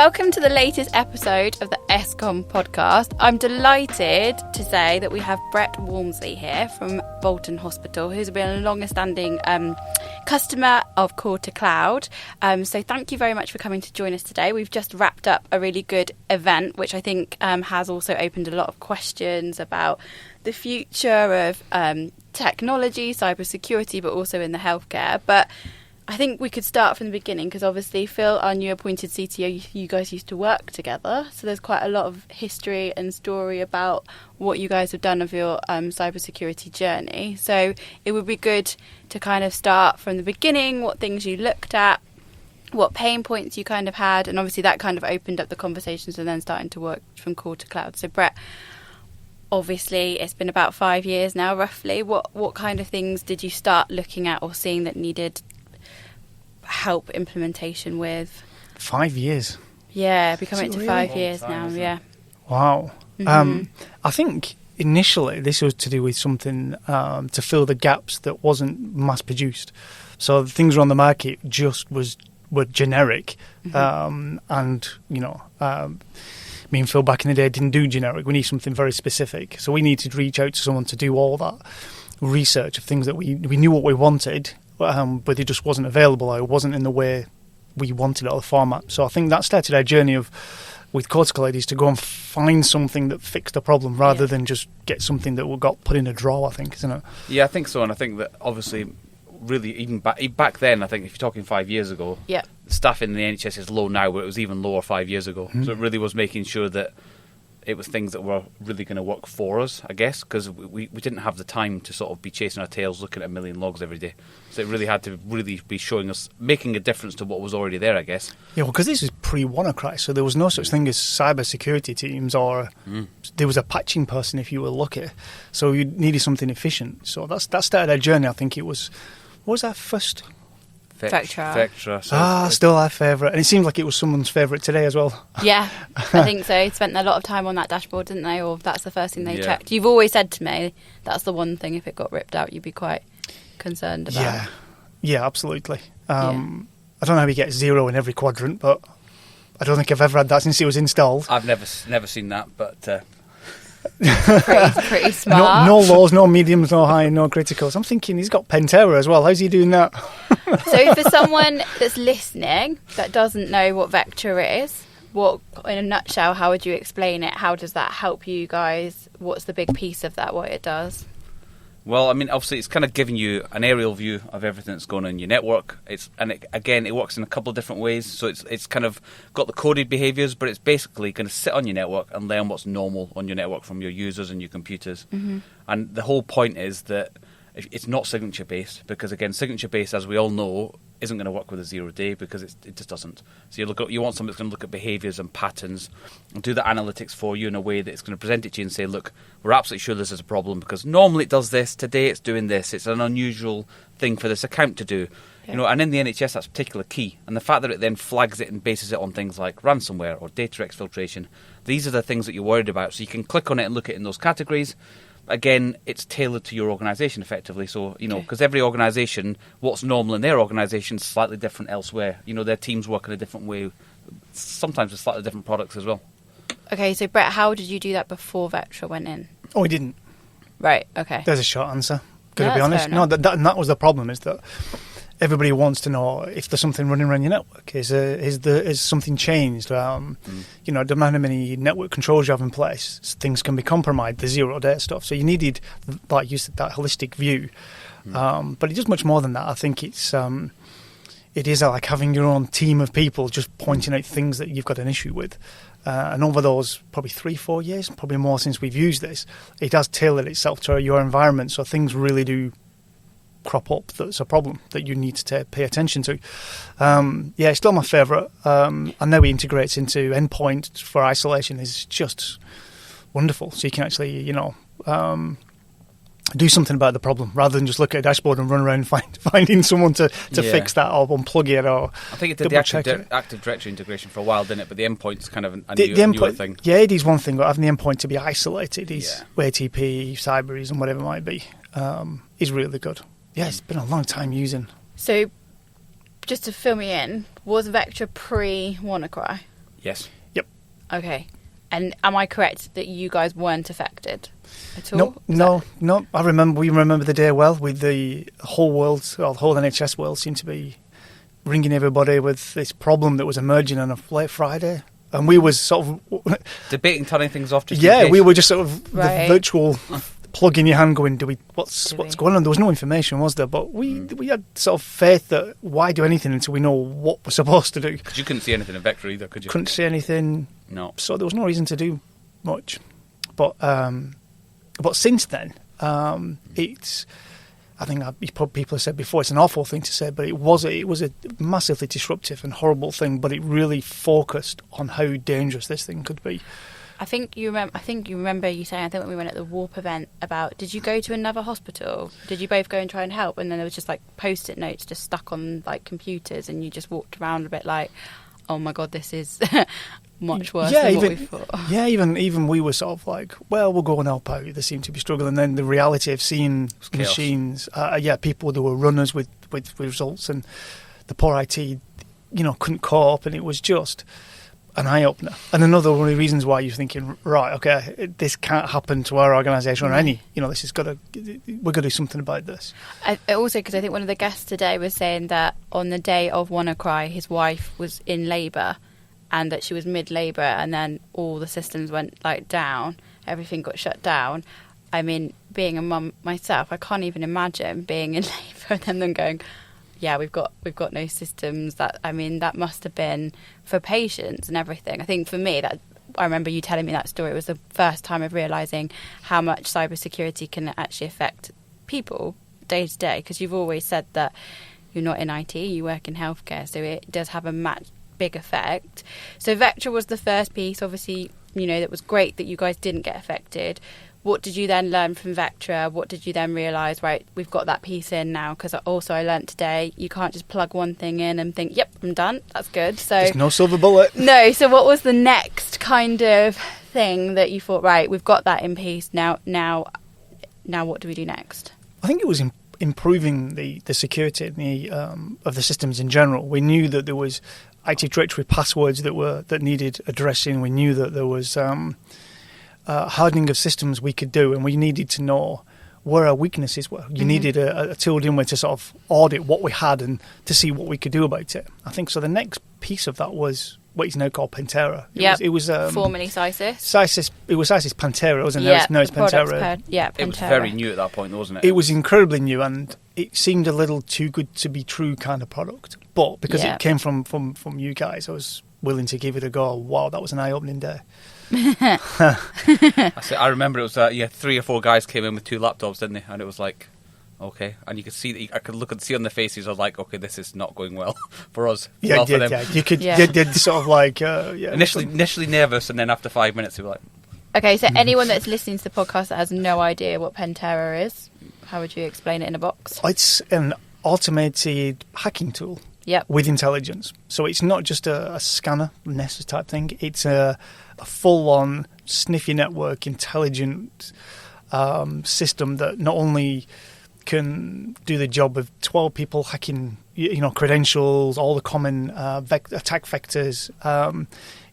Welcome to the latest episode of the ESCOM podcast. I'm delighted to say that we have Brett Walmsley here from Bolton Hospital, who's been a longer-standing customer of Core to Cloud. So thank you very much for coming to join us today. We've just wrapped up a really good event, which I think has also opened a lot of questions about the future of technology, cybersecurity, but also in the healthcare. But I think we could start from the beginning because obviously Phil, our new appointed CTO, you guys used to work together. So there's quite a lot of history and story about what you guys have done of your cybersecurity journey. So it would be good to kind of start from the beginning, what things you looked at, what pain points you kind of had, and obviously that kind of opened up the conversations and then starting to work from Core to Cloud. So Brett, obviously it's been about 5 years now roughly. What kind of things did you start looking at or seeing that needed help implementation with? 5 years. Yeah, becoming to 5 years now. Yeah. Wow. Mm-hmm. I think initially this was to do with something to fill the gaps that wasn't mass produced. So the things on the market just were generic, and me and Phil back in the day didn't do generic. We need something very specific. So we needed to reach out to someone to do all that research of things that we knew what we wanted. But it just wasn't available, or it wasn't in the way we wanted it, or the format. So I think that started our journey with Core to Cloud is to go and find something that fixed the problem rather than just get something that got put in a drawer, I think, isn't it? Yeah, I think so. And I think that obviously, really, even back then, I think if you're talking 5 years ago, staff in the NHS is low now, but it was even lower 5 years ago. So it really was making sure that it was things that were really going to work for us, I guess, because we didn't have the time to sort of be chasing our tails looking at a million logs every day. So it really had to really be showing us, making a difference to what was already there, I guess. Yeah, well, because this was pre-WannaCry, so there was no such thing as cyber security teams, or there was a patching person if you were lucky. So you needed something efficient. So that started our journey. I think it was, what was our first? Vetera. So Still our favourite. And it seems like it was someone's favourite today as well. Yeah, I think so. Spent a lot of time on that dashboard, didn't they? Or that's the first thing they checked. You've always said to me that's the one thing, if it got ripped out, you'd be quite concerned about. Yeah, absolutely. I don't know how we get 0 in every quadrant, but I don't think I've ever had that since it was installed. I've never seen that, but pretty smart. No lows, no mediums, no high, no criticals. I'm thinking he's got Penterra as well. How's he doing that? So for someone that's listening that doesn't know what Vetera is, in a nutshell, how would you explain it? How does that help you guys? What's the big piece of that, what it does? Well, I mean, obviously, it's kind of giving you an aerial view of everything that's going on in your network. It works in a couple of different ways. So it's kind of got the coded behaviours, but it's basically going to sit on your network and learn what's normal on your network from your users and your computers. Mm-hmm. And the whole point is that it's not signature-based, because, again, signature-based, as we all know, isn't going to work with a 0-day because it just doesn't. So you want something that's going to look at behaviours and patterns and do the analytics for you in a way that it's going to present it to you and say, look, we're absolutely sure this is a problem because normally it does this, today it's doing this. It's an unusual thing for this account to do. Yeah. And in the NHS that's particular key. And the fact that it then flags it and bases it on things like ransomware or data exfiltration, these are the things that you're worried about. So you can click on it and look at it in those categories. Again, it's tailored to your organisation effectively. So, because every organisation, what's normal in their organisation is slightly different elsewhere. Their teams work in a different way, sometimes with slightly different products as well. Okay, so Brett, how did you do that before Vetera went in? Oh, we didn't. Right, okay. There's a short answer. Got to be honest. No, that was the problem, is that everybody wants to know if there's something running around your network. Is something changed? No matter how many network controls you have in place, things can be compromised. The 0-day stuff. So you needed, like you said, that holistic view. But it does much more than that. I think it is like having your own team of people just pointing out things that you've got an issue with. And over those probably 3-4 years, probably more since we've used this, it has tailored itself to your environment. So things really do crop up that's a problem that you need to pay attention to. It's still my favourite. And now it integrates into endpoint for isolation is just wonderful. So you can actually, do something about the problem rather than just look at a dashboard and run around finding someone to fix that or unplug it or I think it did the Active Directory integration for a while, didn't it? But the endpoint's kind of a newer thing. Yeah, it is one thing, but having the endpoint to be isolated is ATP, Cyberies and whatever it might be, is really good. Yeah, it's been a long time using. So, just to fill me in, was Vetera pre-WannaCry? Yes. Yep. Okay. And am I correct that you guys weren't affected at all? No. We remember the day well. With the whole world, or the whole NHS world, seemed to be ringing everybody with this problem that was emerging on a late Friday, and we was sort of debating turning things off. Just we were just sort of the virtual plug in your hand, going, what's going on? There was no information, was there? But we had sort of faith that why do anything until we know what we're supposed to do? Because you couldn't see anything in Vetera either, could you? Couldn't see anything. No. So there was no reason to do much. But since then, it's. I think people have said before, it's an awful thing to say, but it was a massively disruptive and horrible thing. But it really focused on how dangerous this thing could be. I think you remember you saying, I think when we went at the Warp event, about, did you go to another hospital? Did you both go and try and help? And then there was just like post-it notes just stuck on like computers, and you just walked around a bit like, oh my God, this is much worse than what we thought. Yeah, even we were sort of like, well, we'll go and help out. They seem to be struggling. And then the reality of seeing machines, people that were runners with results, and the poor IT, couldn't cope, and it was just an eye-opener. And another one of the reasons why you're thinking, right, okay, this can't happen to our organisation or any, this has got to, we're going to do something about this. Also, because I think one of the guests today was saying that on the day of WannaCry, his wife was in labour, and that she was mid-labour, and then all the systems went down, everything got shut down. I mean, being a mum myself, I can't even imagine being in labour and then them going, yeah, we've got no systems. That must have been for patients and everything. I think for me, that I remember you telling me that story. It was the first time of realising how much cybersecurity can actually affect people day to day. Because you've always said that you're not in IT, you work in healthcare, so it does have a big effect. So Vetera was the first piece. Obviously, that was great that you guys didn't get affected. What did you then learn from Vetera? What did you then realise, right, we've got that piece in now? Because also I learnt today, you can't just plug one thing in and think, yep, I'm done. That's good. So there's no silver bullet. No. So what was the next kind of thing that you thought, right, we've got that in piece. Now what do we do next? I think it was improving the security of the systems in general. We knew that there was Active Directory passwords that needed addressing. We knew that there was hardening of systems we could do, and we needed to know where our weaknesses were. You needed a tool in to sort of audit what we had and to see what we could do about it. I think so. The next piece of that was what is now called Penterra. It was formerly Cysys. It was Cysys Penterra, wasn't it? Yeah, now it's Penterra. Penterra. It was very new at that point, wasn't it? It was incredibly new, and it seemed a little too good to be true kind of product. But because it came from you guys, I was willing to give it a go. Wow, that was an eye-opening day. I remember it was 3 or 4 guys came in with 2 laptops, didn't they? And it was like, okay, and you could see that I could look and see on their faces. I was like, okay, this is not going well for us. Yeah, for them. You could, they'd sort of like, Initially nervous, and then after 5 minutes, they were like. Okay, so anyone that's listening to the podcast that has no idea what Penterra is, how would you explain it in a box? It's an automated hacking tool. Yep. With intelligence. So it's not just a scanner, Nessus type thing. It's a full-on sniffy network, intelligent system that not only can do the job of 12 people hacking, credentials, all the common attack vectors.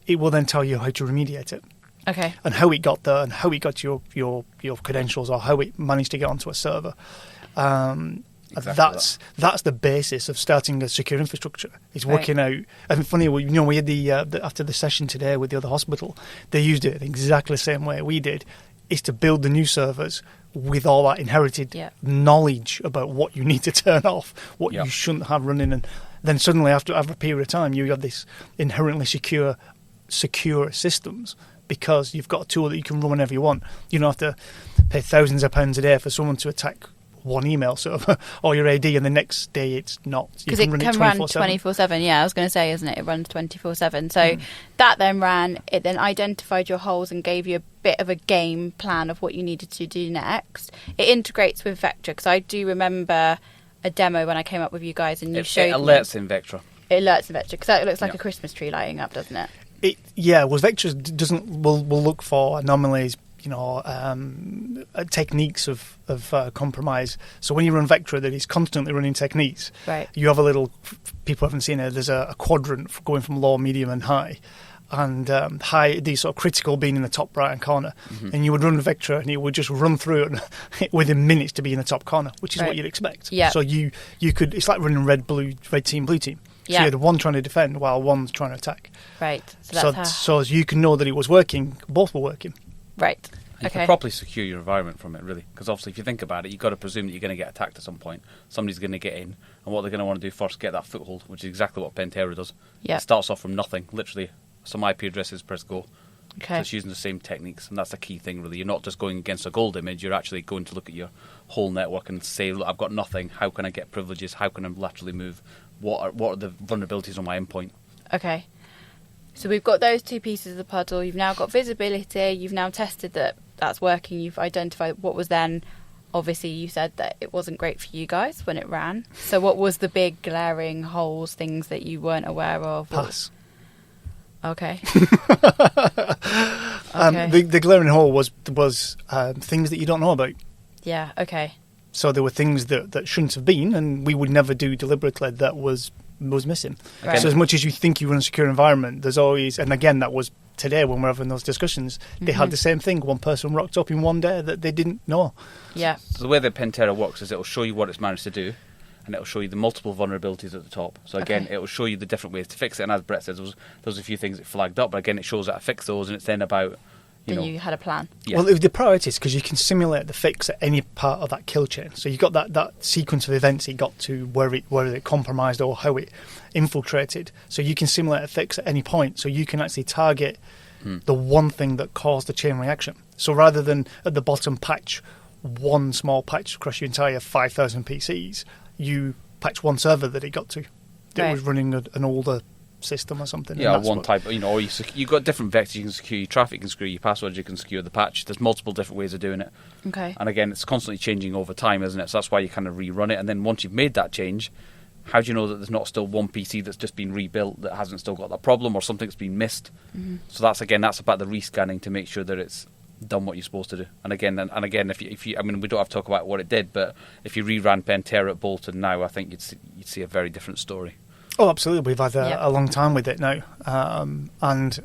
It will then tell you how to remediate it. Okay. And how it got there, and how it got your credentials, or how it managed to get onto a server. Exactly that's the basis of starting a secure infrastructure. It's working out. And funny, we had the after the session today with the other hospital, they used it exactly the same way we did. Is to build the new servers with all that inherited knowledge about what you need to turn off, what you shouldn't have running, and then suddenly after a period of time, you have this inherently secure systems. Because you've got a tool that you can run whenever you want. You don't have to pay thousands of pounds a day for someone to attack one email server or your AD, and the next day it's not. Because it can run 24/7. Yeah, I was going to say, isn't it? It runs 24/7. So that then ran. It then identified your holes and gave you a bit of a game plan of what you needed to do next. It integrates with Vetera, because I do remember a demo when I came up with you guys, and you showed it alerts in Vetera. It alerts in Vetera, because that looks like a Christmas tree lighting up, doesn't it? Vetera will look for anomalies, techniques of compromise. So when you run Vetera that is constantly running techniques, you have a little. People haven't seen it. There's a quadrant going from low, medium, and high, and high, the sort of critical being in the top right hand corner, and you would run Vetera and it would just run through it within minutes to be in the top corner, which is what you'd expect. Yeah. So you could, it's like running red team, blue team. So you had one trying to defend while one's trying to attack. Right. So as you can know that it was working, both were working. Right. You can properly secure your environment from it, really. Because obviously, if you think about it, you've got to presume that you're going to get attacked at some point. Somebody's going to get in. And what they're going to want to do first, get that foothold, which is exactly what Penterra does. Yeah. It starts off from nothing, literally. Some IP addresses, press go. Okay. So it's using the same techniques. And that's the key thing, really. You're not just going against a gold image. You're actually going to look at your whole network and say, look, I've got nothing. How can I get privileges? How can I laterally move? What are the vulnerabilities on my endpoint? Okay. So we've got those two pieces of the puzzle. You've now got visibility. You've now tested that that's working. You've identified what was then. Obviously, you said that it wasn't great for you guys when it ran. So what was the big glaring holes, things that you weren't aware of? Pass. Okay. The glaring hole was things that you don't know about. Yeah, okay. So there were things that shouldn't have been, and we would never do deliberately, that was missing. Right. So as much as you think you run a secure environment, there's always, and again, that was today when we're having those discussions, they had the same thing. One person rocked up in one day that they didn't know. Yeah. So the way that Penterra works is it'll show you what it's managed to do, and it'll show you the multiple vulnerabilities at the top. So again, it'll show you the different ways to fix it. And as Brett says, there was a few things that flagged up, but again, it shows how to fix those, and it's then about... You had a plan. Yeah. Well, the priorities, because you can simulate the fix at any part of that kill chain. So you got that sequence of events it got to where it compromised or how it infiltrated. So you can simulate a fix at any point. So you can actually target the one thing that caused the chain reaction. So rather than at the bottom patch one small patch across your entire 5,000 PCs, you patch one server that it got to. It was running an older system or something. Yeah, one type, or you've got different vectors. You can secure your traffic, you can secure your passwords, you can secure the patch. There's multiple different ways of doing it. Okay. And again, it's constantly changing over time, isn't it? So that's why you kind of rerun it. And then once you've made that change, how do you know that there's not still one PC that's just been rebuilt that hasn't still got that problem, or something's been missed? So that's about the rescanning to make sure that it's done what you're supposed to do. And again, if you, I mean, we don't have to talk about what it did, but if you reran Penterra at Bolton now, I think you'd see a very different story. Oh, absolutely. We've had a long time with it now. And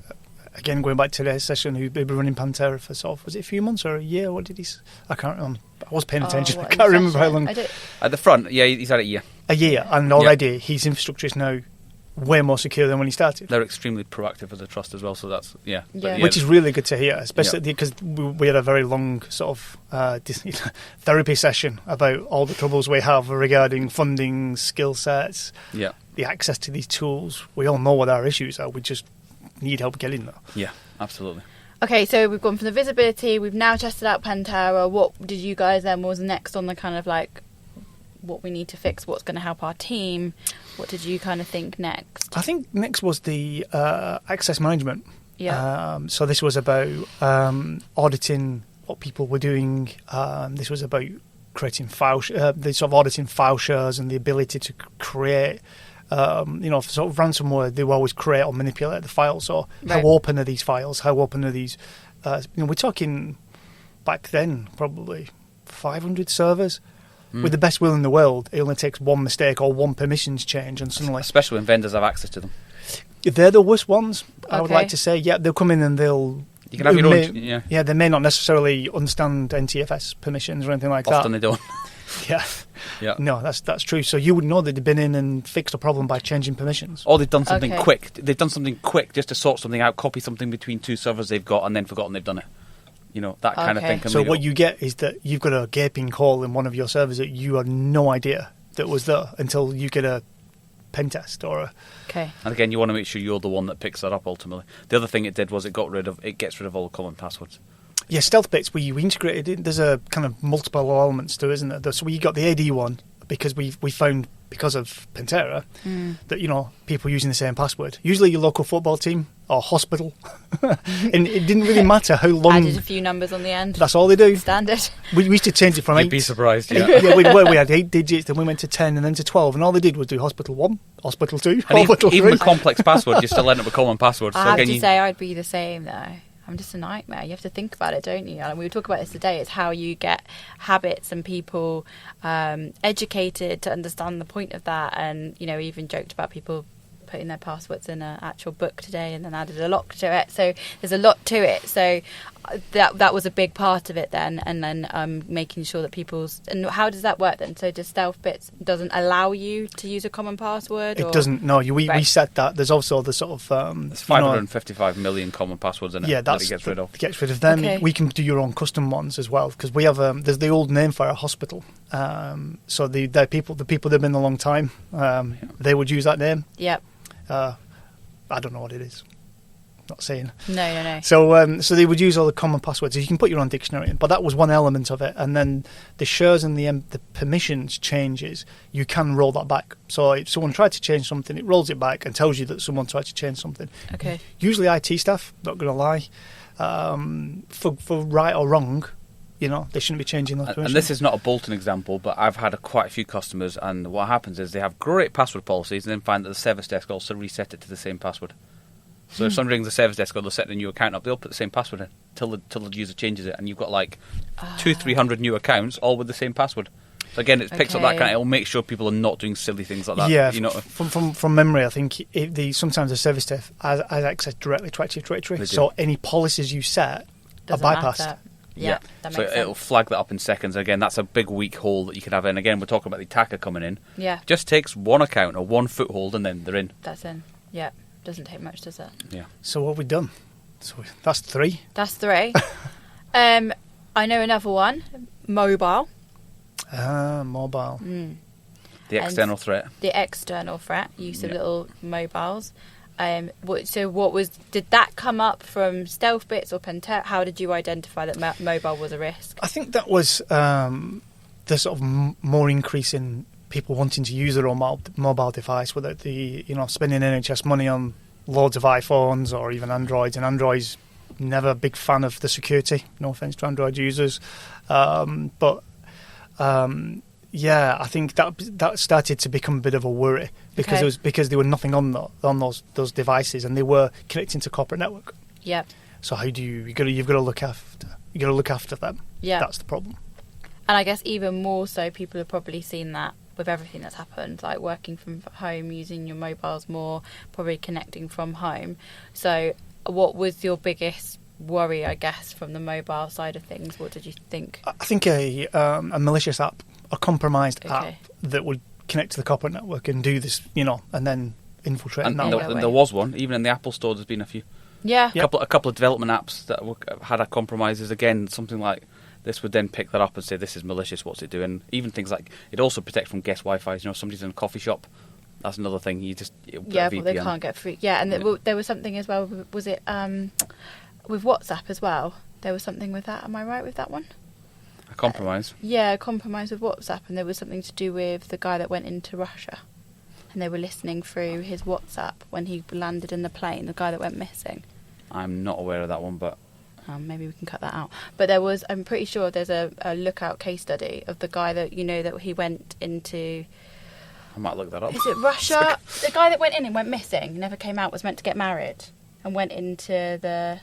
again, going back to today's session, we've been running Penterra for was it a few months or a year? What did he say? I can't remember. I was paying attention. I can't remember how long. At the front, yeah, he's had a year. A year. And already his infrastructure is now way more secure than when he started. They're extremely proactive as a trust as well, so that's, Which is really good to hear, especially because we had a very long sort of therapy session about all the troubles we have regarding funding, skill sets, the access to these tools. We all know what our issues are. We just need help getting there. Yeah, absolutely. Okay, so we've gone from the visibility, we've now tested out Penterra. What did you guys then, what was next on the kind of like what we need to fix, what's going to help our team? What did you kind of think next? I think next was the access management. Yeah. So this was about auditing what people were doing. This was about creating auditing file shares and the ability to create, sort of ransomware. They will always create or manipulate the files. So how open are these files? How open are these? We're talking back then probably 500 servers. With the best will in the world, it only takes one mistake or one permissions change, and suddenly... Especially when vendors have access to them. They're the worst ones, I would like to say. Yeah, they'll come in and they'll... You can have your own... Yeah, they may not necessarily understand NTFS permissions or anything like that. Often they don't. Yeah. No, that's true. So you would know that they've been in and fixed a problem by changing permissions. Or they've done something quick. They've done something quick just to sort something out, copy something between two servers they've got, and then forgotten they've done it. That kind of thing. So what you get is that you've got a gaping hole in one of your servers that you had no idea that was there until you get a pen test or a... Okay. And again, you want to make sure you're the one that picks that up ultimately. The other thing it did was it gets rid of all the common passwords. Yeah, stealth bits we integrated in. There's a kind of multiple elements to it, isn't there? So we got the AD one because we found, because of Penterra, that, people using the same password. Usually your local football team or hospital. And it didn't really matter how long... Added a few numbers on the end. That's all they do. Standard. We used to change it from 8. You'd be surprised, yeah. We had 8 digits, then we went to 10 and then to 12, and all they did was do hospital 1, hospital 2, and hospital 3. Even with complex passwords, you still end up with common passwords. I have to say I'd be the same, though. I'm just a nightmare. You have to think about it, don't you? And we were talking about this today. It's how you get habits and people educated to understand the point of that. And, even joked about people putting their passwords in an actual book today and then added a lock to it. So there's a lot to it. So that was a big part of it then. And then making sure that people's... And how does that work then? So does StealthBits doesn't allow you to use a common password? It doesn't. No, we set that. There's also the sort of... there's 555 million common passwords in it. Yeah, that gets rid of. Gets rid of them. Okay. We can do your own custom ones as well, because we have there's the old name for our hospital. So the people that have been there a long time, they would use that name. Yep. I don't know what it is. Not saying. No. So they would use all the common passwords. You can put your own dictionary in, but that was one element of it. And then the shares and the permissions changes, you can roll that back. So if someone tried to change something, it rolls it back and tells you that someone tried to change something. Okay. Usually IT staff, not going to lie, for right or wrong, they shouldn't be changing those permissions. And this is not a Bolton example, but I've had quite a few customers, and what happens is they have great password policies and then find that the service desk also reset it to the same password. So if someone rings the service desk or they're setting a new account up, they'll put the same password in till the user changes it, and you've got 200-300 new accounts all with the same password. So again, it picks up that it'll make sure people are not doing silly things like that. Yeah, from memory, I think sometimes the service desk has access directly to Active Directory, so any policies you set Doesn't are bypassed. matter. Yeah, that so makes it'll sense. flag that up in seconds. Again, that's a big weak hole that you can have in. Again, we're talking about the attacker coming in. Yeah. Just takes one account or one foothold and then they're in. That's in. Yeah. Doesn't take much, does it? Yeah. So what have we done? So that's 3. That's 3. I know another one. Mobile. Mobile. The external threat. The external threat. Use of little mobiles. Did that come up from StealthBits or Penterra? How did you identify that mobile was a risk? I think that was the sort of more increase in people wanting to use their own mobile device, whether spending NHS money on loads of iPhones or even Androids, and Android's never a big fan of the security. No offence to Android users, but I think that started to become a bit of a worry because there was nothing on those devices, and they were connecting to corporate network. Yeah. So how do you've got to look after them. Yeah. That's the problem. And I guess even more so, people have probably seen that with everything that's happened, like working from home, using your mobiles more, probably connecting from home. So what was your biggest worry, I guess, from the mobile side of things? What did you think? I think a malicious app, a compromised app that would connect to the corporate network and do this, and then infiltrate. And there was one, even in the Apple Store, there's been a few. Yeah. A couple of development apps that had compromises. Again, something like this would then pick that up and say, this is malicious, what's it doing? Even things like, it also protects from guest Wi-Fi. Somebody's in a coffee shop, that's another thing. But they can't get free. Yeah, and there was something as well, was it with WhatsApp as well? There was something with that, am I right with that one? A compromise? A compromise with WhatsApp, and there was something to do with the guy that went into Russia. And they were listening through his WhatsApp when he landed in the plane, the guy that went missing. I'm not aware of that one, but... maybe we can cut that out. But I'm pretty sure there's a lookout case study of the guy that, that he went into... I might look that up. Is it Russia? The guy that went in and went missing, never came out, was meant to get married, and went into the...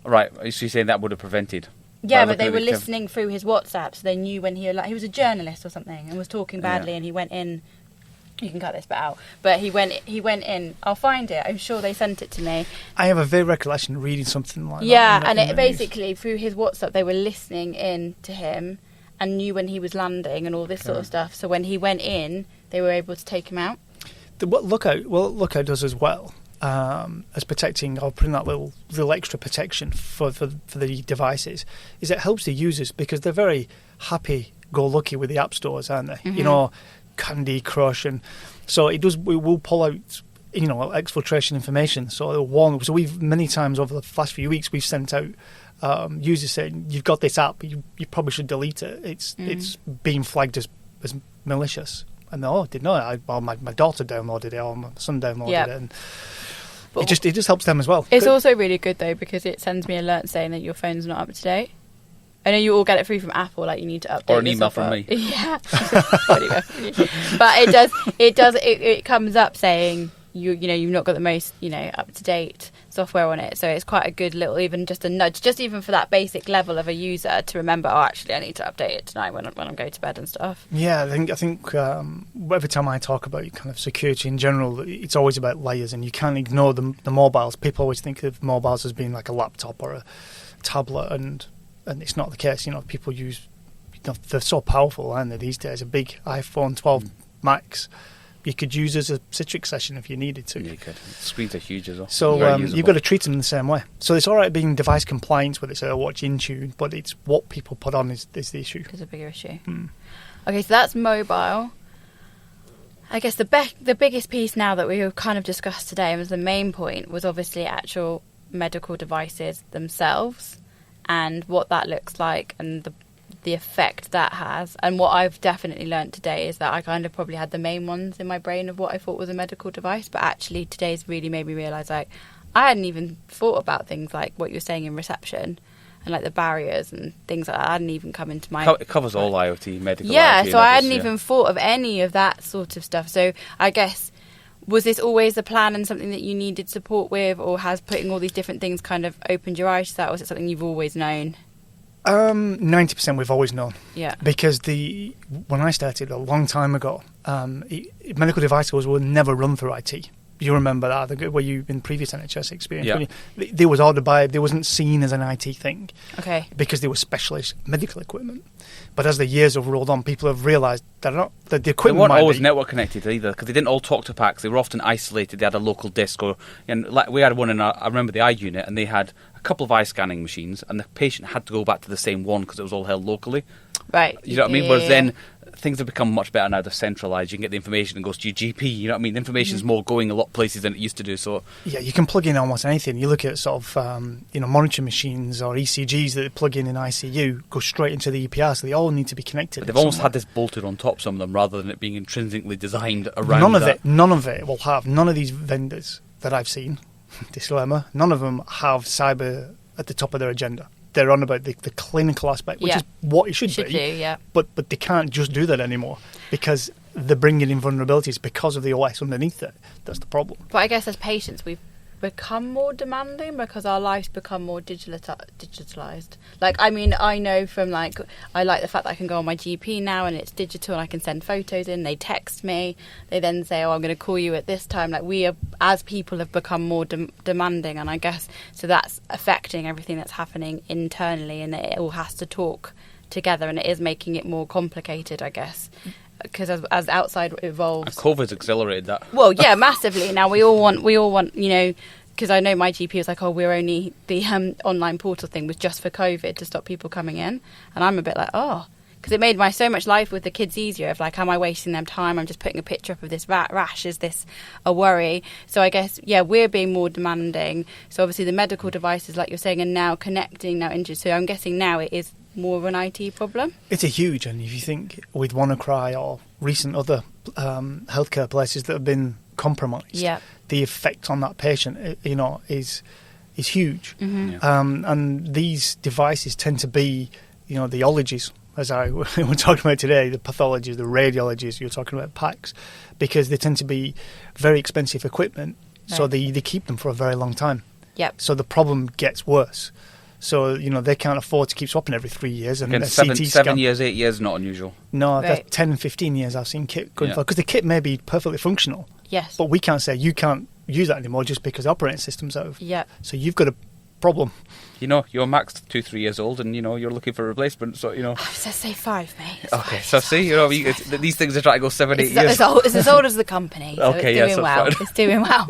Right, so you're saying that would have prevented... Yeah, but they were listening through his WhatsApp, so they knew when he was a journalist or something and was talking badly, and he went in. You can cut this bit out, but he went in. I'll find it. I'm sure they sent it to me. I have a vague recollection of reading something like that. Yeah, and it basically through his WhatsApp they were listening in to him and knew when he was landing and all this sort of stuff. So when he went in, they were able to take him out. What Lookout does as well. As protecting or putting that little extra protection for the devices is it helps the users because they're very happy-go-lucky with the app stores, aren't they? Mm-hmm. Candy Crush, and so it will pull out exfiltration information. So we've many times over the last few weeks we've sent out users saying you've got this app, you probably should delete it. It's being flagged as malicious. And didn't know. My daughter downloaded it, or my son downloaded it, and it just helps them as well. It's also really good though because it sends me alerts saying that your phone's not up to date. I know you all get it free from Apple, like you need to update. Or an email from me. Yeah, but it comes up saying you've not got the most up to date software on it, so it's quite a good little, even just a nudge, just even for that basic level of a user to remember, oh, actually I need to update it tonight when I'm going to bed and stuff. Yeah, I think every time I talk about kind of security in general, it's always about layers, and you can't ignore the mobiles. People always think of mobiles as being like a laptop or a tablet, and it's not the case. People use, they're so powerful, aren't they, these days? A big iPhone 12 Max you could use as a Citrix session if you needed to. Yeah, you could. Screens are huge as well. So you've got to treat them in the same way. So it's all right being device compliance, whether it's a watch in tune, but it's what people put on is the issue. It's a bigger issue. Okay, so that's mobile. I guess the biggest piece now that we've kind of discussed today, was the main point, was obviously actual medical devices themselves and what that looks like and the effect that has. And what I've definitely learnt today is that I kind of probably had the main ones in my brain of what I thought was a medical device, but actually today's really made me realise, like, I hadn't even thought about things like what you were saying in reception and like the barriers and things like that. I hadn't even come into my... It covers all IoT, medical IoT. Yeah, so I hadn't even thought of any of that sort of stuff. So I guess, was this always the plan and something that you needed support with, or has putting all these different things kind of opened your eyes to that, or was it something you've always known? 90% we've always known. Yeah. Because when I started a long time ago, medical devices were never run through IT. You remember that, where you in previous NHS experience. Yeah. They was ordered they wasn't seen as an IT thing. Okay. Because they were specialist medical equipment. But as the years have rolled on, people have realised that the equipment they weren't always network connected either, because they didn't all talk to PACS. They were often isolated. They had a local disk, we had one I remember the eye unit, and they had a couple of eye scanning machines, and the patient had to go back to the same one because it was all held locally. Right. You know what I mean? Whereas then things have become much better now. They're centralised. You can get the information and goes to your GP. You know what I mean? The information's more going a lot of places than it used to do. So yeah, you can plug in almost anything. You look at sort of monitoring machines or ECGs that they plug in ICU, go straight into the EPR, so they all need to be connected. But they've almost had this bolted on top, some of them, rather than it being intrinsically designed around None of it will have. None of these vendors that I've seen, disclaimer, none of them have cyber at the top of their agenda. They're on about the clinical aspect, which is what it should be. Do, yeah. But they can't just do that anymore because they're bringing in vulnerabilities because of the OS underneath it. That's the problem. But I guess as patients, we've become more demanding because our lives become more digitalised. Like, I mean, I know from I like the fact that I can go on my GP now and it's digital and I can send photos in. They text me. They then say, oh, I'm going to call you at this time. Like, we are, as people, have become more demanding, and I guess so that's affecting everything that's happening internally, and it all has to talk together, and it is making it more complicated, I guess. Because as outside evolves, and COVID's accelerated that. Well, yeah, massively. Now we all want, because I know my GP was like, oh, we're only the online portal thing was just for COVID to stop people coming in, and I'm a bit like, oh, because it made so much life with the kids easier. Of like, am I wasting them time? I'm just putting a picture up of this rash. Is this a worry? So I guess we're being more demanding. So obviously the medical devices, like you're saying, are now connecting into. So I'm guessing now it is more of an IT problem. It's a huge, and if you think with WannaCry or recent other healthcare places that have been compromised, the effect on that patient, is huge. Mm-hmm. Yeah. And these devices tend to be, the ologies, as we're talking about today, the pathologies, the radiologies. You're talking about PACS, because they tend to be very expensive equipment, so they keep them for a very long time. Yep. So the problem gets worse. So, they can't afford to keep swapping every 3 years. And again, 7 years, 8 years, not unusual. No, right. 10 and 15 years I've seen kit going for. Because the kit may be perfectly functional. Yes. But we can't say you can't use that anymore just because the operating system's out. Yeah. So you've got a problem. Your Mac's 2-3 years old, and you're looking for a replacement. So I say 5, mate. It's okay, 5. so see, these things are trying to go 7-8 years. It's as old as the company. So okay, it's doing well. It's doing well.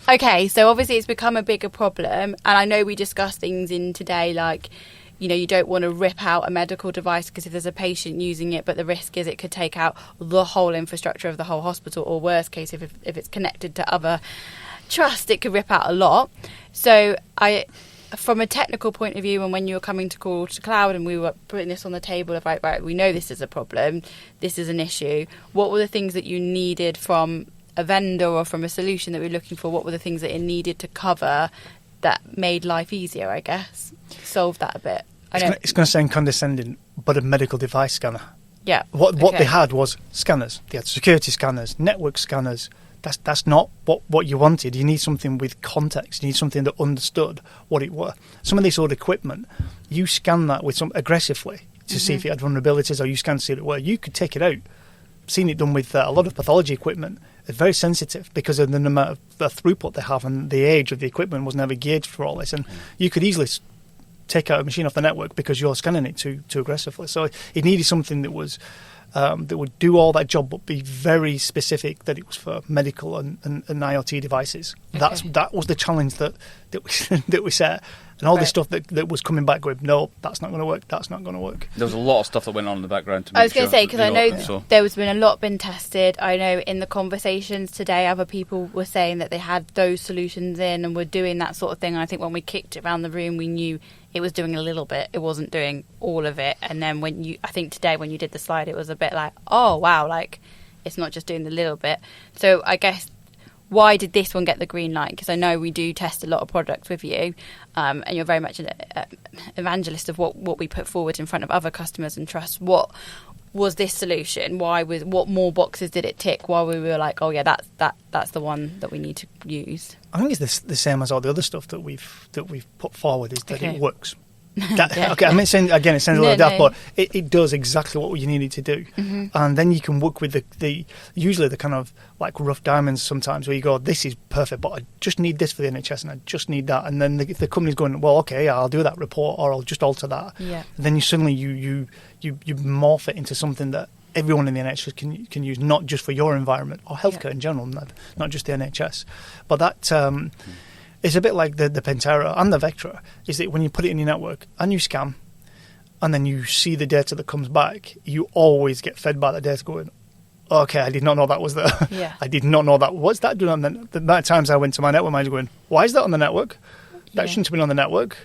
Okay, so obviously it's become a bigger problem, and I know we discussed things in today, like, you don't want to rip out a medical device because if there's a patient using it, but the risk is it could take out the whole infrastructure of the whole hospital, or worst case, if it's connected to other trust, it could rip out a lot. So from a technical point of view, and when you were coming to call to cloud and we were putting this on the table of right, we know this is a problem, this is an issue, what were the things that you needed from a vendor or from a solution that we were looking for? What were the things that it needed to cover that made life easier, I guess? Solve that a bit. It's going to sound condescending, but a medical device scanner. Yeah. What they had was scanners. They had security scanners, network scanners. that's not what you wanted. You need something with context. You need something that understood what it were. Some of this old equipment, you scan that with some aggressively to see if it had vulnerabilities, or you scan to see it were. You could take it out. Seen it done with a lot of pathology equipment. It's very sensitive because of the amount of the throughput they have, and the age of the equipment was never gauged for all this. And you could easily take out a machine off the network because you're scanning it too aggressively. So it needed something that was that would do all that job, but be very specific, that it was for medical and IoT devices. Okay. That was the challenge that we set. And all this stuff that was coming back going, no, that's not going to work, that's not going to work. There was a lot of stuff that went on in the background to make I was going to say, because I know there's been a lot been tested. I know in the conversations today, other people were saying that they had those solutions in and were doing that sort of thing. And I think when we kicked it around the room, we knew it was doing a little bit. It wasn't doing all of it. And then I think today when you did the slide, it was a bit like, oh, wow, like it's not just doing the little bit. So I guess, why did this one get the green light? Because I know we do test a lot of products with you, and you're very much an evangelist of what we put forward in front of other customers and trust. What was this solution? What more boxes did it tick? Why we were like, oh yeah, that's the one that we need to use. I think it's the same as all the other stuff that we've put forward, is that it works. Okay, I mean, it sounds a little daft, but it does exactly what you need it to do. And then you can work with the usually the kind of like rough diamonds sometimes, where you go, this is perfect, but I just need this for the NHS and I just need that. And then the company's going, well, okay, I'll do that report, or I'll just alter that. Yeah. And then you suddenly you morph it into something that everyone in the NHS can use, not just for your environment or healthcare in general, not just the NHS. But that it's a bit like the Penterra and the Vetera, is that when you put it in your network and you scan and then you see the data that comes back, you always get fed by the data going, okay, I did not know that was there. Yeah. I did not know that. What's that doing on the amount of times I went to my network manager going, why is that on the network? That shouldn't have been on the network.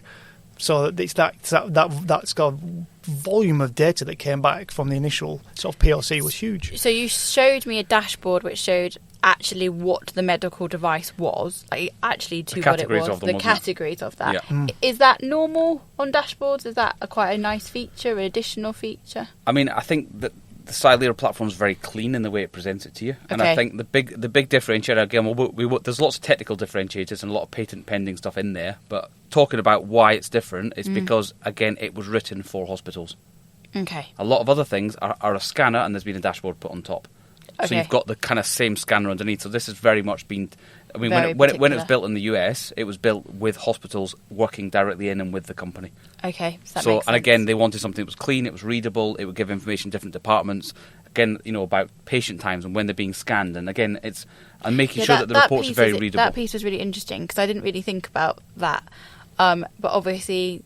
So it's that's got volume of data that came back from the initial sort of PLC was huge. So you showed me a dashboard which showed actually what the medical device was, like actually to what it was, the categories of that. Yeah. Is that normal on dashboards? Is that quite a nice feature, an additional feature? I mean, I think that the Silera platform is very clean in the way it presents it to you, and I think the big differentiator, again, there's lots of technical differentiators and a lot of patent pending stuff in there, but talking about why it's different is because, again, it was written for hospitals. Okay. A lot of other things are a scanner and there's been a dashboard put on top. Okay. So you've got the kind of same scanner underneath. So this has very much been... I mean, when it was built in the US, it was built with hospitals working directly in and with the company. Okay, so that makes sense. And again, they wanted something that was clean, it was readable, it would give information to different departments. Again, about patient times and when they're being scanned. And again, and making sure that the reports are very readable. That piece was really interesting because I didn't really think about that. But obviously...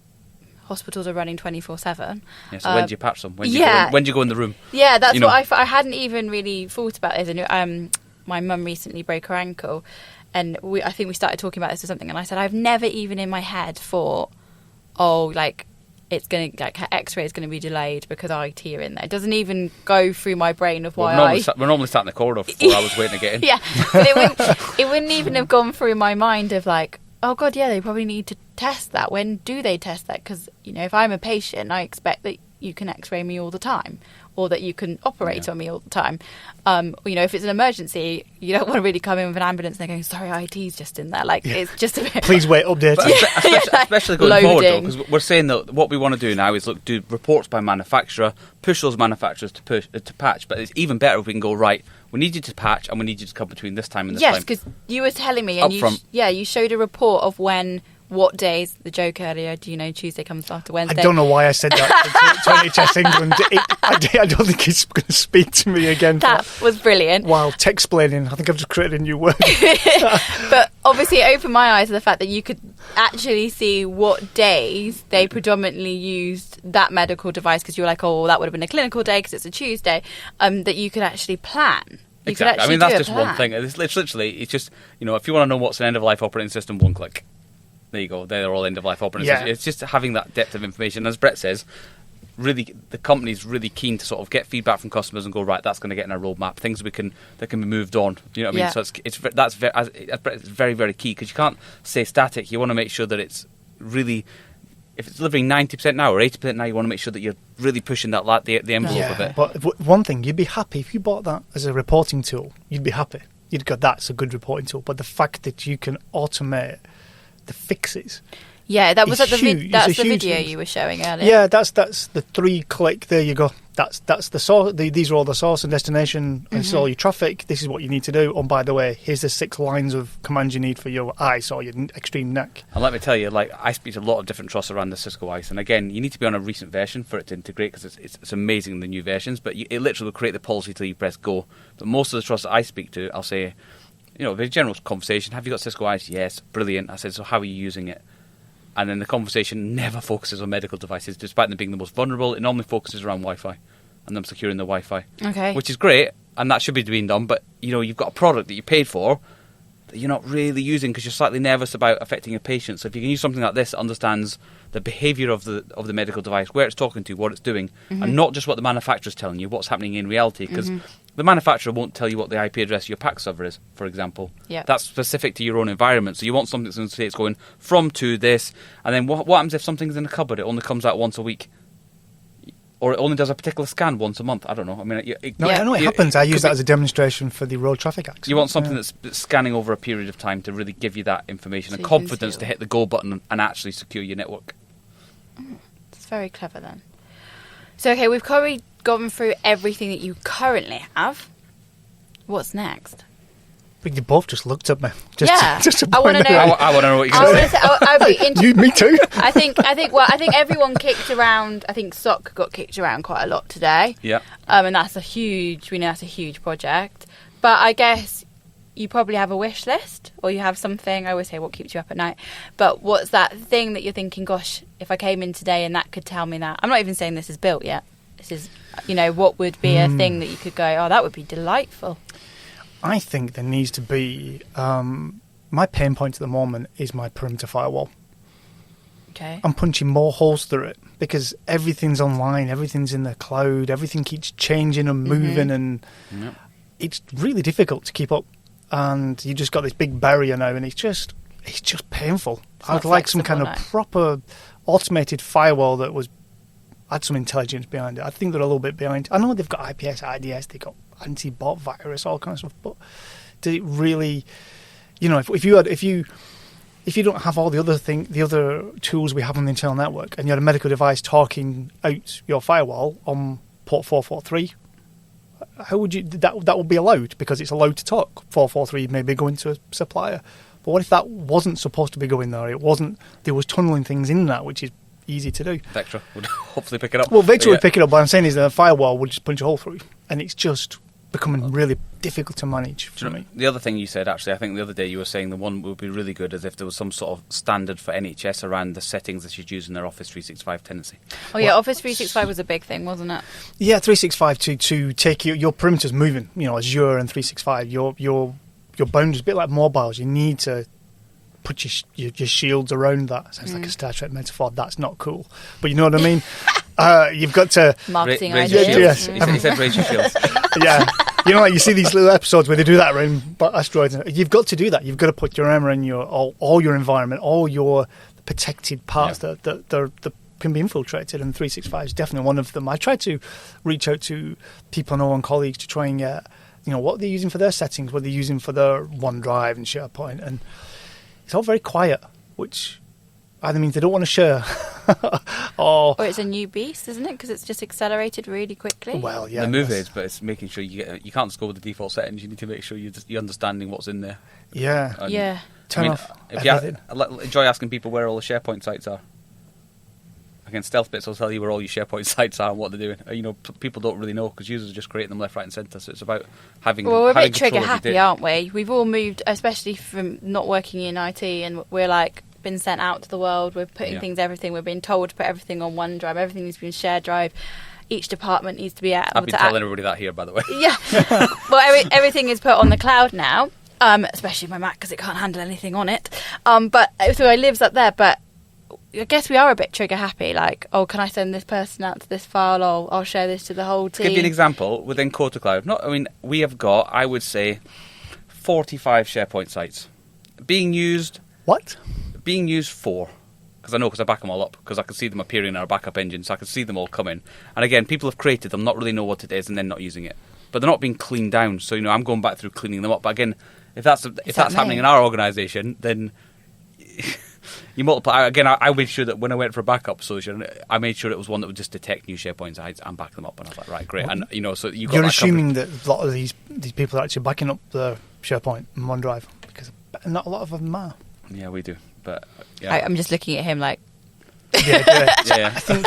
hospitals are running 24/7. Yeah, so when do you patch them? When do you go in the room? Yeah, that's what I hadn't even really thought about this. And my mum recently broke her ankle, and I think we started talking about this or something. And I said I've never even in my head thought, it's going to her X-ray is going to be delayed because IT are in there. It doesn't even go through my brain of why we're normally sat in the corridor for 4 hours waiting to get in. Yeah, but it wouldn't even have gone through my mind of like, oh God, yeah, they probably need to test that. When do they test that? Because, if I'm a patient, I expect that you can X-ray me all the time, or that you can operate on me all the time. If it's an emergency, you don't want to really come in with an ambulance and they're going, sorry, IT's just in there. Like, it's just a bit... Please wait, update. Especially going forward, though, because we're saying that what we want to do now is do reports by manufacturer, push those manufacturers to patch, but it's even better if we can go, right, we need you to patch and we need you to come between this time and this time. Yes, because you were telling me, and you showed a report of what days, the joke earlier, Tuesday comes after Wednesday. I don't know why I said that to NHS England. I don't think it's going to speak to me again. That was brilliant. While text-plaining, I think I've just created a new word. But obviously it opened my eyes to the fact that you could actually see what days they predominantly used that medical device, because you were like, oh, that would have been a clinical day because it's a Tuesday, that you could actually plan. Exactly. I mean, that's just one thing. It's literally, it's just, if you want to know what's an end-of-life operating system, one click. There you go. They're all end-of-life operating systems. It's just having that depth of information. As Brett says, really, the company's really keen to sort of get feedback from customers and go, right, that's going to get in our roadmap. Things that can be moved on. You know what I mean? So that's very, very key, because you can't stay static. You want to make sure that it's really, if it's delivering 90% now or 80% now, you want to make sure that you're really pushing the envelope of it. But one thing, you'd be happy if you bought that as a reporting tool. You'd be happy. you'd go, that's a good reporting tool. But the fact that you can automate the fixes. Yeah, that was It's at the huge. that's It's a the huge video thing. you were showing earlier. Yeah, that's the 3-click. There you go. That's the source. These are all the source and destination. And it's all your traffic. This is what you need to do. And by the way, here's the 6 lines of commands you need for your ICE or your extreme neck. And let me tell you, like, I speak to a lot of different trusts around the Cisco ICE, and again, you need to be on a recent version for it to integrate, because it's amazing, the new versions, but it literally will create the policy till you press go. But most of the trusts that I speak to, I'll say, very general conversation, have you got Cisco ICE? Yes, brilliant. I said, so how are you using it? And then the conversation never focuses on medical devices, despite them being the most vulnerable. It normally focuses around Wi-Fi and them securing the Wi-Fi. Okay. Which is great, and that should be being done, but, you've got a product that you paid for that you're not really using because you're slightly nervous about affecting a patient. So if you can use something like this that understands the behaviour of the medical device, where it's talking to, what it's doing, and not just what the manufacturer's telling you, what's happening in reality, because the manufacturer won't tell you what the IP address of your PAC server is, for example. Yeah. That's specific to your own environment. So you want something that's going to say it's going from to this, and then what happens if something's in a cupboard? It only comes out once a week. Or it only does a particular scan once a month. I don't know. I mean, I know it happens. I use that as a demonstration for the road traffic accident. You want something that's scanning over a period of time to really give you that information So and you can confidence see to hit the go button and actually secure your network. It's very clever then. So, okay, we've currently gone through everything that you currently have. What's next? But you both just looked at me. Just to I want to point know. out. I want to know what you're going to say. I'd be interested. Me too. I think everyone kicked around. I think SOC got kicked around quite a lot today. Yeah. And that's a huge project. But I guess you probably have a wish list, or you have something. I always say, what keeps you up at night? But what's that thing that you're thinking, gosh, if I came in today and that could tell me that? I'm not even saying this is built yet. This is, what would be a thing that you could go, oh, that would be delightful. I think there needs to be... my pain point at the moment is my perimeter firewall. Okay. I'm punching more holes through it because everything's online, everything's in the cloud, everything keeps changing and moving, and it's really difficult to keep up. And you just got this big barrier now, and it's just painful. I'd like some kind of proper automated firewall that had some intelligence behind it. I think they're a little bit behind. I know they've got IPS, IDS, they've got anti-bot virus, all kinds of stuff, but did it really... if you don't have all the other tools we have on the internal network, and you had a medical device talking out your firewall on port 443, how would you that would be allowed? Because it's allowed to talk 443, maybe going to a supplier. But what if that wasn't supposed to be going there? There was tunneling things in that, which is easy to do. Vetera would hopefully pick it up. Well, Vetera would pick it up, but I'm saying is that a firewall would just punch a hole through, and it's just becoming really difficult to manage for me. The other thing you said, actually, I think the other day you were saying the one would be really good is if there was some sort of standard for NHS around the settings they should use in their Office 365 tenancy. Oh yeah, Office 365 was a big thing, wasn't it? Yeah, 365 to take your perimeters moving. Azure and 365, your boundaries, a bit like mobiles. You need to put your shields around that. Sounds like a Star Trek metaphor. That's not cool, but you know what I mean. You've got to marketing raise ideas. your shields. Yes. He said raise your shields. Yeah. Like you see these little episodes where they do that around asteroids. You've got to do that. You've got to put your armor in all your environment, all your protected parts that can be infiltrated. And 365 is definitely one of them. I try to reach out to people I know and colleagues to try and get, what they're using for their settings, what they're using for their OneDrive and SharePoint, and it's all very quiet, which either means they don't want to share, or it's a new beast, isn't it? Because it's just accelerated really quickly. Well, yeah, the move is, but it's making sure you can't just go with the default settings. You need to make sure you're understanding what's in there. Yeah, And, turn off if everything. I enjoy asking people where all the SharePoint sites are. Again, Stealth Bits will tell you where all your SharePoint sites are and what they're doing. People don't really know because users are just creating them left, right, and centre. So it's about having. Well, we're a bit control trigger of your happy, data. aren't we? We've all moved, especially from not working in IT, and we're like been sent out to the world. We're putting everything. We're being told to put everything on OneDrive. Everything needs to be in shared drive. Each department needs to be able I've been telling everybody that here, by the way. Yeah. Well, everything is put on the cloud now, especially my Mac because it can't handle anything on it. But so it lives up there. But I guess we are a bit trigger happy. Like, oh, can I send this person out to this file? Or I'll share this to the whole team. To give you an example, within Core to Cloud, we have got, I would say, 45 SharePoint sites being used. What? Being used 4. Because I back them all up, because I can see them appearing in our backup engine, so I can see them all coming. And again, people have created them, not really know what it is, and then not using it. but they're not being cleaned down. So I'm going back through cleaning them up. But again, if that's happening in our organisation, then you multiply. Again, I made sure that when I went for a backup solution, I made sure it was one that would just detect new SharePoints and back them up. And I was like, right, great. And so you're assuming that a lot of these people are actually backing up the SharePoint and OneDrive, because not a lot of them are. Yeah, we do. But yeah. I'm just looking at him like. Yeah. I think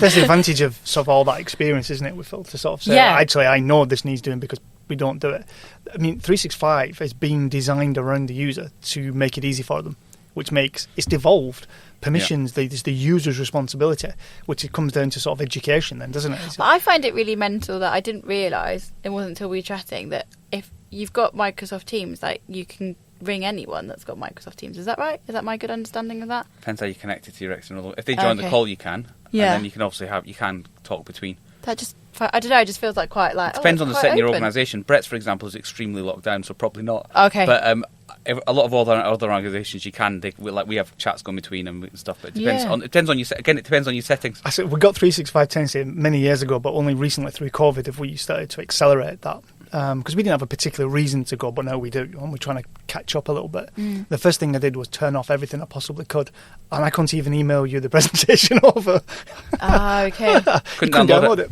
there's the advantage of sort of all that experience, isn't it, with Phil, to sort of say, actually, I know this needs doing because we don't do it. I mean, 365 is being designed around the user to make it easy for them, which makes it's devolved permissions. It's the user's responsibility, which it comes down to sort of education, then, doesn't it? I find it really mental that I didn't realise, it wasn't until we were chatting, that if you've got Microsoft Teams, like you can ring anyone that's got Microsoft Teams. Is that right? Is that my good understanding of that? Depends how you connect it to your external. If they join the call, you can. Yeah. And then you can obviously you can talk between. That just, I don't know, it just feels like quite like... It depends on the setting of your organisation. Brett's, for example, is extremely locked down, so probably not. Okay. But a lot of other organisations, you can. We have chats going between them and stuff. But it depends on. It depends on it depends on your settings. I said we got 365 tenancy many years ago, but only recently through COVID have we started to accelerate that. Because we didn't have a particular reason to go, but now we do, and we're trying to catch up a little bit. The first thing I did was turn off everything I possibly could, and I couldn't even email you the presentation over. Okay. Couldn't download it.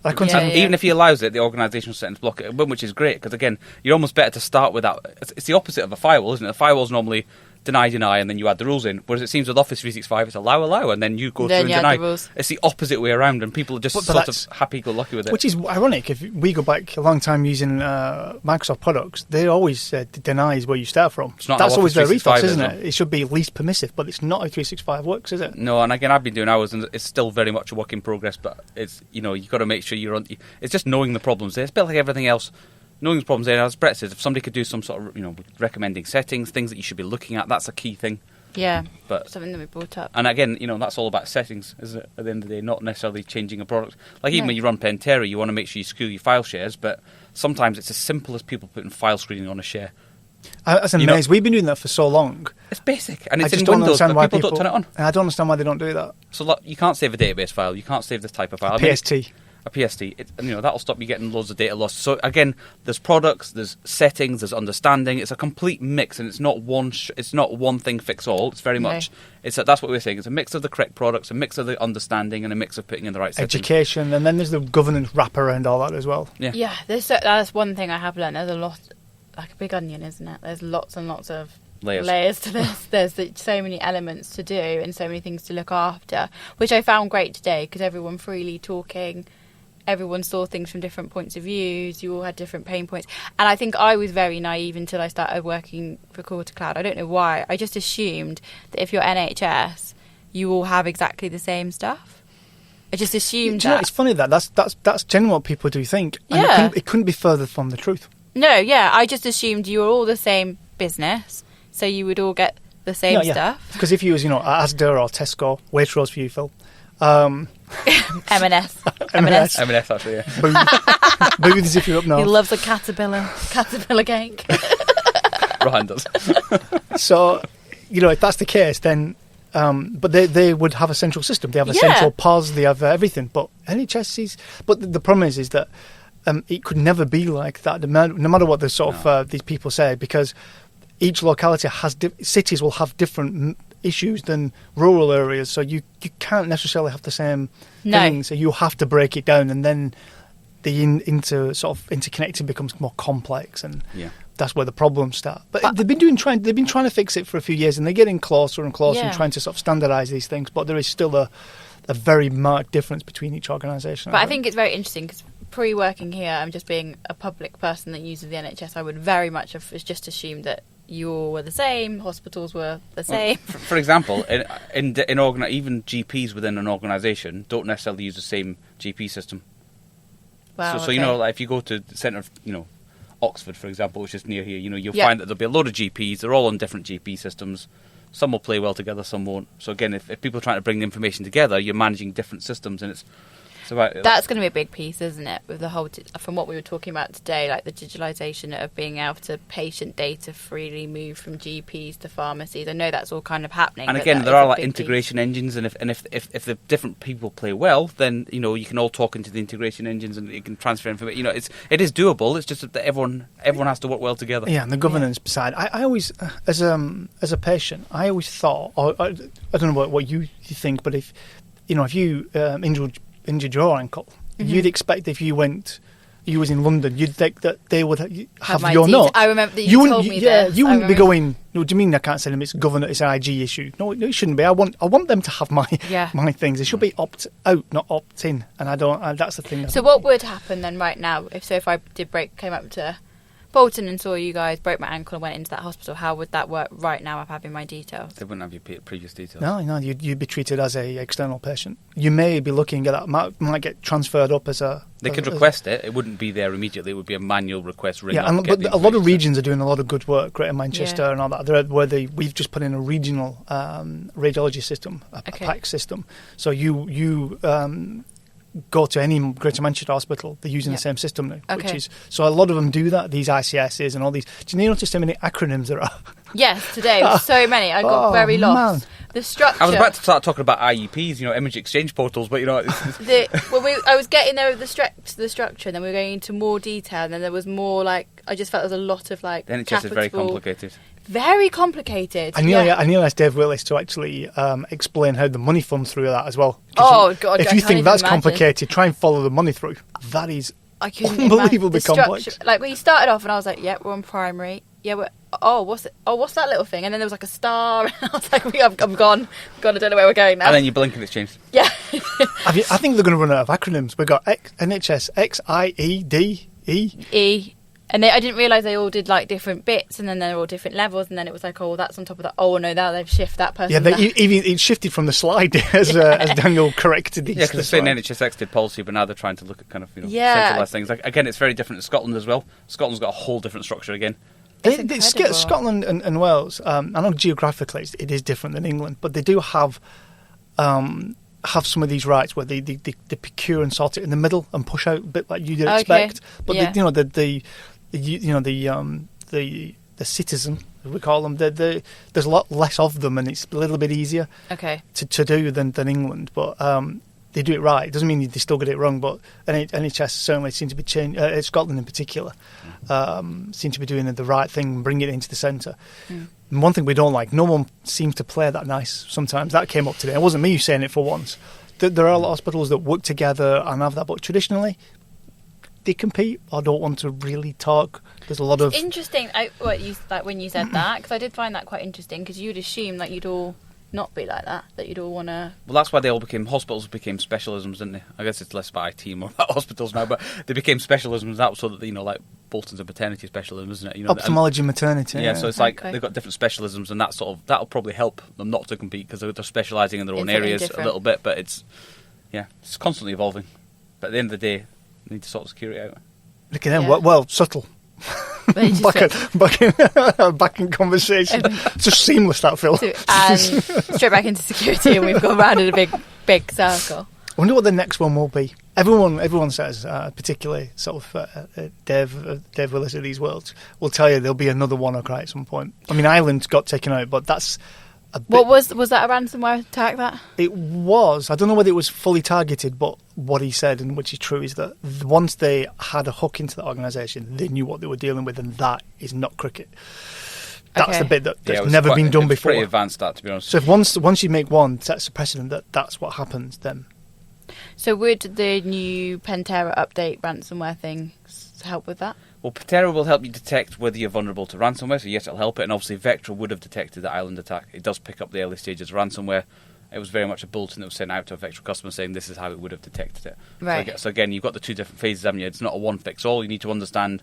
I couldn't even if he allows it, the organisational settings block it, which is great, because again, you're almost better to start without. It's the opposite of a firewall, isn't it? A firewall's normally deny, and then you add the rules in. Whereas it seems with Office 365, it's allow, and then you go through and deny. It's the opposite way around, and people are just sort of happy-go-lucky with it. Which is ironic. If we go back a long time using Microsoft products, they always denies where you start from. That's always their ethos, isn't it? It should be least permissive, but it's not how 365 works, is it? No, and again, I've been doing hours, and it's still very much a work in progress, but it's, you've got to make sure you're on... It's just knowing the problems there. It's a bit like everything else. Knowing the problems there, as Brett says, if somebody could do some sort of, recommending settings, things that you should be looking at, that's a key thing. Yeah, but something that we brought up. And again, that's all about settings, isn't it? At the end of the day, not necessarily changing a product. Like even when you run Penterra, you want to make sure you screw your file shares, but sometimes it's as simple as people putting file screening on a share. That's amazing. We've been doing that for so long. It's basic, and it's in Windows, but people don't turn it on. I don't understand why they don't do that. So you can't save a database file, you can't save this type of file. A PST, that'll stop you getting loads of data loss. So again, there's products, there's settings, there's understanding. It's a complete mix, and it's not one. It's not one thing fits all. It's very much. That's what we're saying. It's a mix of the correct products, a mix of the understanding, and a mix of putting in the right settings. Education, and then there's the governance wrap around all that as well. Yeah. That's one thing I have learned. There's a lot, like a big onion, isn't it? There's lots and lots of layers to this. There's so many elements to do and so many things to look after, which I found great today because everyone freely talking. Everyone saw things from different points of views. You all had different pain points. And I think I was very naive until I started working for Core to Cloud. I don't know why. I just assumed that if you're NHS, you all have exactly the same stuff. I just assumed that. It's funny that's generally what people do think. And it couldn't be further from the truth. No, I just assumed you were all the same business, so you would all get the same stuff. Because if you was, Asda or Tesco, Waitrose for you, Phil. M&S, actually, yeah. Booths if you're up north. He loves a caterpillar cake. Rohan does. So, if that's the case, then, but they would have a central system. They have a central POS. They have everything. But NHS is. But the problem is that it could never be like that, no matter what the sort of these people say, because each locality cities will have different issues than rural areas, so you can't necessarily have the same thing. So you have to break it down, and then the interconnecting becomes more complex, and that's where the problems start. But they've been trying to fix it for a few years, and they're getting closer and closer and trying to sort of standardise these things. But there is still a very marked difference between each organisation. But I think it's very interesting because pre-working here, I'm just being a public person that uses the NHS. I would very much have just assumed that you all were the same, hospitals were the same. Well, for example, even GPs within an organisation don't necessarily use the same GP system. Wow, so like if you go to the centre of, Oxford, for example, which is near here, you'll find that there'll be a load of GPs, they're all on different GP systems. Some will play well together, some won't. So again, if people are trying to bring the information together, you're managing different systems, and it's That's going to be a big piece, isn't it? With the whole, from what we were talking about today, like the digitalisation of being able to patient data freely move from GPs to pharmacies. I know that's all kind of happening. And again, there are like integration engines, and if the different people play well, then you can all talk into the integration engines, and you can transfer information. It is doable. It's just that everyone has to work well together. Yeah, and the governance side. I always, as a patient, I always thought, or I don't know what you think, but if you injured your ankle, you'd expect if you was in London, you'd think that they would have your note. I remember that you told me this. You wouldn't be going, no, do you mean I can't send them? It's it's an IG issue. No, it shouldn't be. I want them to have my things. It should be opt out, not opt in. And I don't. That's the thing. So what would happen then right now if I came up to Bolton and saw you guys, broke my ankle and went into that hospital, how would that work right now of having my details? They wouldn't have your previous details. No, you'd be treated as a external patient. You may be looking at that, might get transferred up as a... They could request it. It wouldn't be there immediately. It would be a manual request. But a lot of regions are doing a lot of good work, Greater Manchester and all that. We've just put in a regional radiology system, a PAC system. So you go to any Greater Manchester hospital, they're using the same system now. Okay. So a lot of them do that, these ICSs and all these. Do you notice how many acronyms there are? Yes, today there were so many. I got very lost. Man. The structure. I was about to start talking about IEPs, image exchange portals, but I was getting there with the structure, and then we were going into more detail, and then there was more I just felt there was a lot of the NHS is very complicated. Very complicated. I nearly asked Dave Willis to actually explain how the money funds through that as well. Oh, God. If you think that's complicated, try and follow the money through. That is unbelievably complex. Like, when you started off, and I was like, we're on primary. Yeah, what's that little thing? And then there was like a star, and I was like, I'm gone. I don't know where we're going now. And then you blink and it's changed. Yeah. I think they're going to run out of acronyms. We've got NHS, XIEDE. And I didn't realise they all did different bits, and then they're all different levels, and then it was like, that's on top of that. Oh no, now they've shifted that person. Yeah, it shifted from the slide as Daniel corrected these. Yeah, because the NHS did policy, but now they're trying to look at kind of centralised things. Again, it's very different in Scotland as well. Scotland's got a whole different structure again. Scotland and Wales. I know geographically it is different than England, but they do have some of these rights where they procure and sort it in the middle and push out a bit like you'd expect. But the citizen, as we call them, there's a lot less of them, and it's a little bit easier to do than England. But they do it right. It doesn't mean they still get it wrong, but NHS certainly seem to be changing. Scotland in particular seem to be doing the right thing and bringing it into the centre. And one thing we don't like, no one seems to play that nice sometimes. That came up today. It wasn't me saying it for once. There are a lot of hospitals that work together and have that, but traditionally they compete or don't want to really talk. There's a lot of... Interesting when you said that, because I did find that quite interesting, because you'd assume that you'd all not be like that you'd all want to... Well, that's why hospitals became specialisms, didn't they? I guess it's less about IT, more about hospitals now, but they became specialisms out so that, Bolton's a maternity specialism, isn't it? Ophthalmology, maternity. Yeah, so it's they've got different specialisms, and that'll probably help them not to compete, because they're specialising in their own areas a little bit, but it's constantly evolving. But at the end of the day, they need to sort the security out. Look at them, well, subtle. back in conversation. It's just seamless, that, Phil. And straight back into security, and we've gone round in a big circle. I wonder what the next one will be. Everyone says, particularly sort of Dave Willis of these worlds, will tell you there'll be another one at some point. I mean, Ireland got taken out, but that's a bit... What was that a ransomware attack, that? It was. I don't know whether it was fully targeted, but what he said, and which is true, is that once they had a hook into the organisation, they knew what they were dealing with, and that is not cricket. That's the bit that's never been done before. Pretty advanced, that, to be honest. So if once you make one, that's a precedent that's what happens then. So would the new Penterra update ransomware things help with that? Well, Penterra will help you detect whether you're vulnerable to ransomware, so yes, it'll help it. And obviously, Vetera would have detected the Ireland attack. It does pick up the early stages of ransomware. It was very much a bulletin that was sent out to a Vetera customer saying this is how it would have detected it. Right. So again, you've got the two different phases, haven't you? It's not a one-fix-all. You need to understand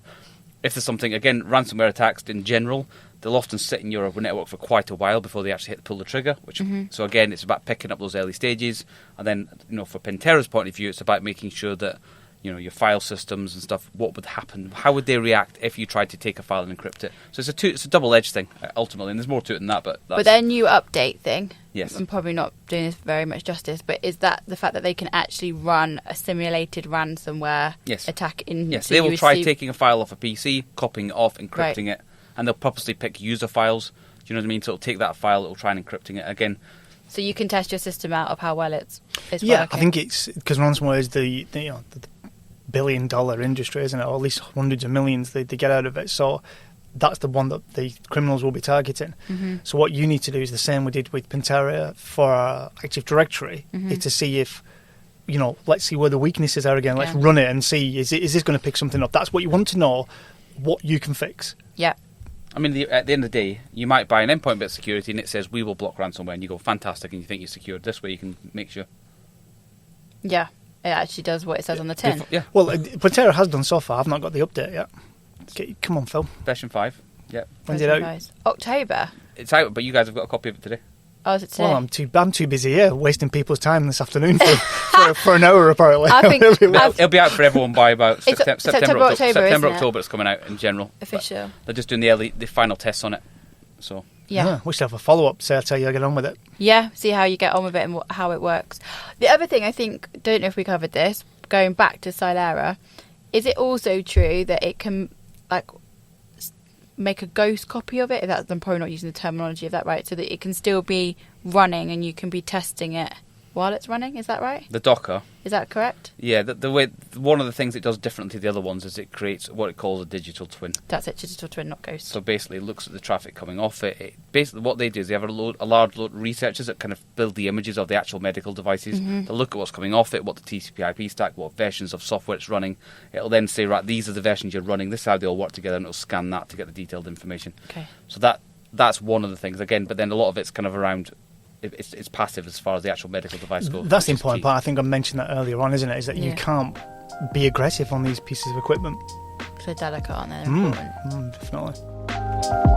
if there's something... Again, ransomware attacks in general, they'll often sit in your network for quite a while before they actually pull the trigger. So again, it's about picking up those early stages. And then, for Penterra's point of view, it's about making sure that your file systems and stuff, what would happen? How would they react if you tried to take a file and encrypt it? So it's a double-edged thing, ultimately, and there's more to it than that. But their new update thing, yes, I'm probably not doing this very much justice, but is that the fact that they can actually run a simulated ransomware attack in? Yes, they will try taking a file off a PC, copying it off, encrypting it, and they'll purposely pick user files. Do you know what I mean? So it'll take that file, it'll try and encrypting it again. So you can test your system out of how well it's working. I think it's because ransomware is the billion-dollar industry, isn't it? Or at least hundreds of millions they get out of it. So that's the one that the criminals will be targeting. Mm-hmm. So what you need to do is the same we did with Penterra for our Active Directory, is to see if, let's see where the weaknesses are again. Let's run it and see, is this going to pick something up? That's what you want to know, what you can fix. Yeah. I mean, at the end of the day, you might buy an endpoint bit of security and it says, we will block ransomware, and you go, fantastic, and you think you're secured. This way you can make sure. Yeah, it actually does what it says on the tin. Yeah. Well, Penterra has done so far. I've not got the update yet. Come on, Phil. Version 5, yeah. When's it out? October. It's out, but you guys have got a copy of it today. Oh, is it today? Well, I'm too busy here, wasting people's time this afternoon for an hour, apparently. I think it'll be out for everyone by about September, October. October. It's coming out in general. Official. They're just doing the final tests on it. So yeah, we should have a follow-up, so that's how you get on with it. Yeah, see how you get on with it and how it works. The other thing, I think, don't know if we covered this, going back to Cyberattack, is it also true that it can make a ghost copy of it? I'm probably not using the terminology of that right, so that it can still be running and you can be testing it while it's running. Is that right? The Docker. Is that correct? Yeah, the way one of the things it does differently to the other ones is it creates what it calls a digital twin. That's it, digital twin, not ghost. So basically, it looks at the traffic coming off it. Basically, what they do is they have a large load of researchers that kind of build the images of the actual medical devices. Mm-hmm. They'll look at what's coming off it, what the TCP/IP stack, what versions of software it's running. It'll then say, right, these are the versions you're running. This is how they all work together, and it'll scan that to get the detailed information. Okay. So that's one of the things. Again, but then a lot of it's kind of around. It's passive as far as the actual medical device goes. That's the important part. I think I mentioned that earlier on, isn't it? Is that you can't be aggressive on these pieces of equipment. They're delicate, aren't they? They're important. Definitely.